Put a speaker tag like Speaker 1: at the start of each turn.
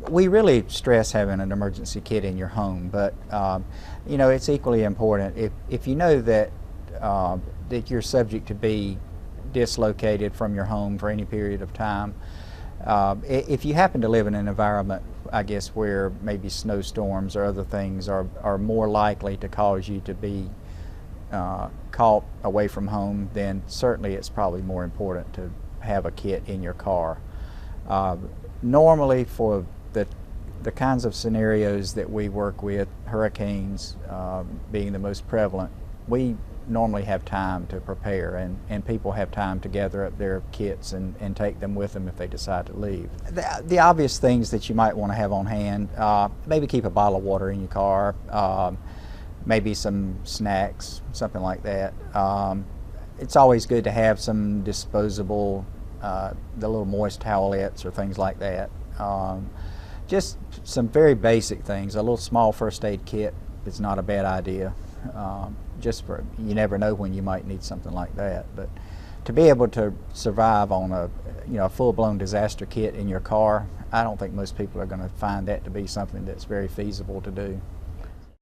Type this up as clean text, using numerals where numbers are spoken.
Speaker 1: We really stress having an emergency kit in your home, but you know, it's equally important if you know that that you're subject to be dislocated from your home for any period of time. If you happen to live in an environment, I guess, where maybe snowstorms or other things are more likely to cause you to be caught away from home, then certainly it's probably more important to have a kit in your car. Normally, for the kinds of scenarios that we work with, hurricanes being the most prevalent, we normally have time to prepare, and people have time to gather up their kits and take them with them if they decide to leave. The obvious things that you might want to have on hand, maybe keep a bottle of water in your car, maybe some snacks, something like that. It's always good to have some disposable, the little moist towelettes or things like that. Just some very basic things. A little small first aid kit is not a bad idea. Just for, you never know when you might need something like that. But to be able to survive on a full-blown disaster kit in your car, I don't think most people are going to find that to be something that's very feasible to do.